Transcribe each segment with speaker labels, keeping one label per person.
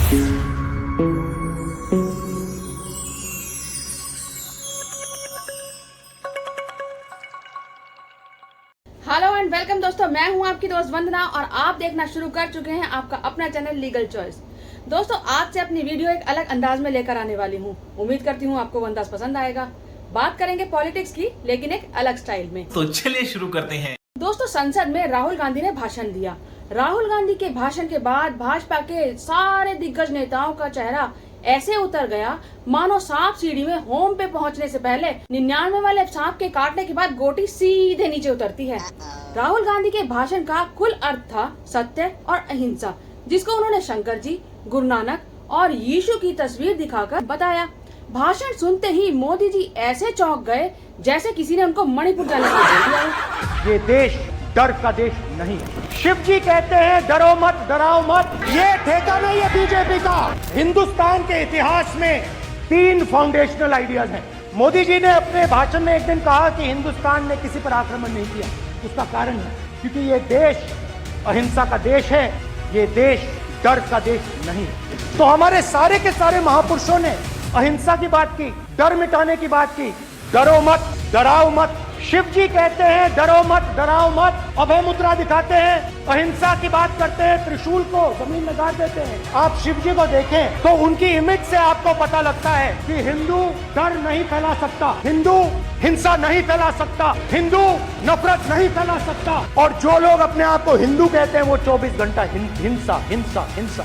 Speaker 1: Hello and welcome दोस्तों, मैं हूं आपकी दोस्त वंदना और आप देखना शुरू कर चुके हैं आपका अपना चैनल लीगल चॉइस। दोस्तों, आज से अपनी वीडियो एक अलग अंदाज में लेकर आने वाली हूं। उम्मीद करती हूं आपको वो अंदाज पसंद आएगा। बात करेंगे पॉलिटिक्स की, लेकिन एक अलग स्टाइल में।
Speaker 2: तो चलिए शुरू करते हैं।
Speaker 1: दोस्तों, संसद में राहुल गांधी ने भाषण दिया। राहुल गांधी के भाषण के बाद भाजपा के सारे दिग्गज नेताओं का चेहरा ऐसे उतर गया मानो सांप सीढ़ी में होम पे पहुंचने से पहले 99 वाले सांप के काटने के बाद गोटी सीधे नीचे उतरती है। राहुल गांधी के भाषण का कुल अर्थ था सत्य और अहिंसा, जिसको उन्होंने शंकर जी, गुरु नानक और यीशु की तस्वीर दिखाकर बताया। भाषण सुनते ही मोदी जी ऐसे चौंक गए जैसे किसी ने उनको मणिपुर जाने को बोल दिया हो।
Speaker 3: ये देश डर का देश नहीं है। शिव जी कहते हैं डरो मत, डराओ मत। ये ठेका नहीं है बीजेपी का। हिंदुस्तान के इतिहास में 3 फाउंडेशनल आइडियाज हैं। मोदी जी ने अपने भाषण में एक दिन कहा कि हिंदुस्तान ने किसी पर आक्रमण नहीं किया। उसका कारण है क्योंकि ये देश अहिंसा का देश है, ये देश डर का देश नहीं है। तो हमारे सारे के सारे महापुरुषों ने अहिंसा की बात की, डर मिटाने की बात की। डरो मत, डराओ मत। शिव जी कहते हैं डरो मत, डराओ मत। अभय मुद्रा दिखाते हैं, अहिंसा की बात करते हैं, त्रिशूल को जमीन में गाड़ देते हैं। आप शिव जी को देखें तो उनकी इमेज से आपको पता लगता है कि हिंदू डर नहीं फैला सकता, हिंदू हिंसा नहीं फैला सकता, हिंदू नफरत नहीं फैला सकता। और जो लोग अपने आप को हिंदू कहते हैं वो 24 घंटा हिंसा हिंसा हिंसा,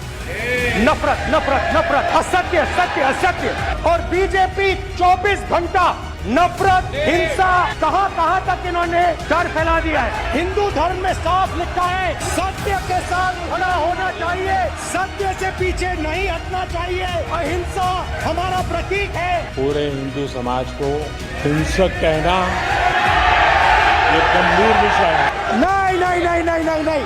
Speaker 3: नफरत नफरत नफरत, असत्य सत्य असत्य। और बीजेपी 24 घंटा नफरत हिंसा, कहां कहां तक इन्होंने डर फैला दिया है। हिंदू धर्म में साफ लिखा है सत्य के साथ खड़ा होना चाहिए, सत्य से पीछे नहीं हटना चाहिए। अहिंसा हमारा प्रतीक है।
Speaker 4: पूरे हिंदू समाज को हिंसक कहना ये गंभीर विषय है।
Speaker 3: नहीं नहीं नहीं नहीं नहीं नहीं,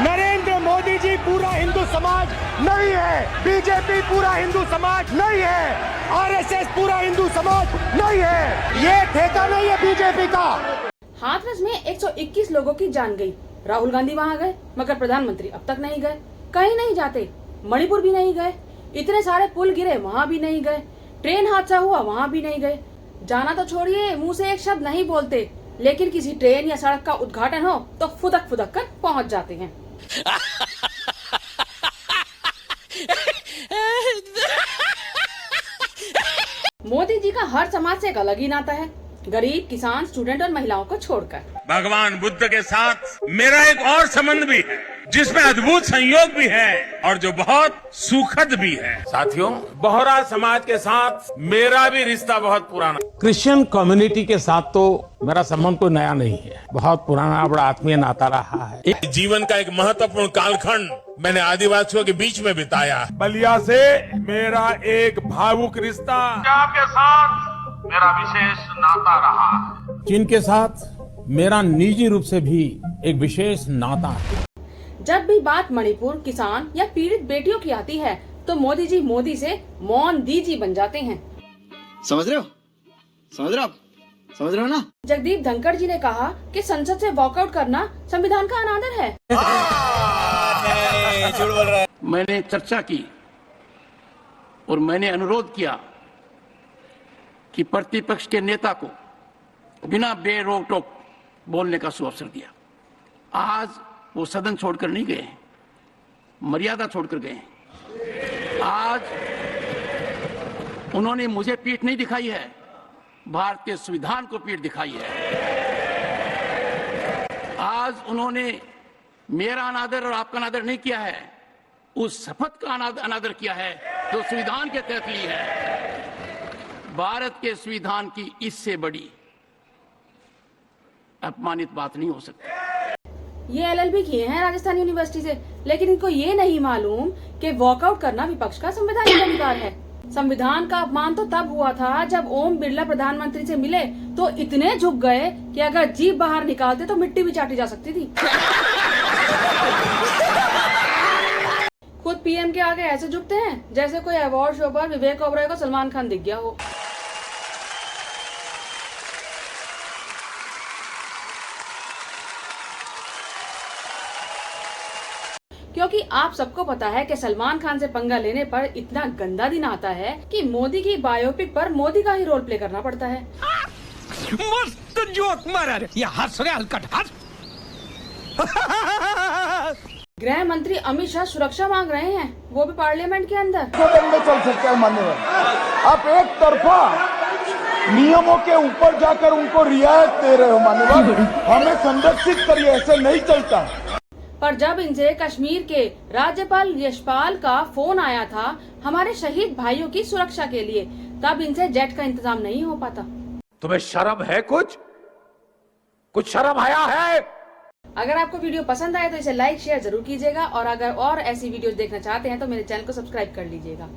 Speaker 3: नरेंद्र मोदी जी पूरा हिंदू समाज नहीं है, बीजेपी पूरा हिंदू समाज नहीं है, आरएसएस पूरा हिंदू समाज नहीं है। ये ठेका नहीं है बीजेपी का।
Speaker 1: हाथरस में 121 लोगों की जान गई। राहुल गांधी वहां गए मगर प्रधानमंत्री अब तक नहीं गए। कहीं नहीं जाते, मणिपुर भी नहीं गए। इतने सारे पुल गिरे, वहां भी नहीं गए। ट्रेन हादसा हुआ, वहां भी नहीं गए। जाना तो छोड़िए, मुंह से एक शब्द नहीं बोलते, लेकिन किसी ट्रेन या सड़क का उद्घाटन हो तो फुदक फुदक कर पहुंच जाते हैं। मोदी जी का हर समाज से एक अलग ही नाता है, गरीब, किसान, स्टूडेंट और महिलाओं को छोड़कर।
Speaker 5: भगवान बुद्ध के साथ मेरा एक और संबंध भी है, जिसमें अद्भुत संयोग भी है और जो बहुत सुखद भी है।
Speaker 4: साथियों, बोहरा समाज के साथ मेरा भी रिश्ता बहुत पुराना। क्रिश्चियन कम्युनिटी के साथ तो मेरा संबंध कोई नया नहीं है, बहुत पुराना, बड़ा आत्मीय नाता रहा है।
Speaker 5: जीवन का एक महत्वपूर्ण कालखंड मैंने आदिवासियों के बीच में बिताया।
Speaker 4: बलिया से मेरा एक भावुक रिश्ता,
Speaker 5: आपके साथ मेरा विशेष नाता रहा है,
Speaker 4: जिनके साथ मेरा निजी रूप से भी एक विशेष नाता है।
Speaker 1: जब भी बात मणिपुर, किसान या पीड़ित बेटियों की आती है तो मोदी जी मोदी से मौन दीजी बन जाते हैं।
Speaker 6: समझ रहे हो? समझ रहे हो आप? समझ रहे हो ना?
Speaker 1: जगदीप धनखड़ जी ने कहा कि संसद से वॉकआउट करना संविधान का अनादर है।
Speaker 7: मैंने चर्चा की और मैंने अनुरोध किया कि प्रतिपक्ष के नेता को बिना बेरोक टोक बोलने का सुअवसर दिया। आज वो सदन छोड़कर नहीं गए, मर्यादा छोड़कर गए। आज उन्होंने मुझे पीठ नहीं दिखाई है, भारतीय संविधान को पीठ दिखाई है। आज उन्होंने मेरा अनादर और आपका अनादर नहीं किया है, उस शपथ का अनादर किया है जो संविधान के तहत ली है। भारत के संविधान की इससे बड़ी अपमानित बात नहीं हो सकती।
Speaker 1: ये एलएलबी किए हैं राजस्थान यूनिवर्सिटी से, लेकिन इनको ये नहीं मालूम कि वॉकआउट करना विपक्ष का संवैधानिक अधिकार है। संविधान का अपमान तो तब हुआ था जब ओम बिरला प्रधानमंत्री से मिले तो इतने झुक गए कि अगर जीभ बाहर निकालते तो मिट्टी भी चाटी जा सकती थी। खुद पीएम के आगे ऐसे झुकते हैं जैसे कोई अवार्ड शो पर विवेक ओबरॉय को सलमान खान दिख गया हो। क्योंकि आप सबको पता है कि सलमान खान से पंगा लेने पर इतना गंदा दिन आता है कि मोदी की बायोपिक पर मोदी का ही रोल प्ले करना पड़ता है।
Speaker 2: मस्त जोक मारा रे, ये हंस रे हलकट हंस।
Speaker 1: गृह मंत्री अमित शाह सुरक्षा मांग रहे हैं, वो भी पार्लियामेंट के अंदर।
Speaker 8: में चल सकता है मान्यवर, आप एक तरफा नियमों के ऊपर जाकर उनको रियायत दे रहे हो मान्यवर, हमें संरक्षित करिए, ऐसे नहीं चलता।
Speaker 1: पर जब इनसे कश्मीर के राज्यपाल यशपाल का फोन आया था हमारे शहीद भाइयों की सुरक्षा के लिए, तब इनसे जेट का इंतजाम नहीं हो पाता।
Speaker 2: तुम्हें शर्म है? कुछ शर्म आया है?
Speaker 1: अगर आपको वीडियो पसंद आए तो इसे लाइक शेयर जरूर कीजिएगा और अगर और ऐसी वीडियोस देखना चाहते हैं तो मेरे चैनल को सब्सक्राइब कर लीजिएगा।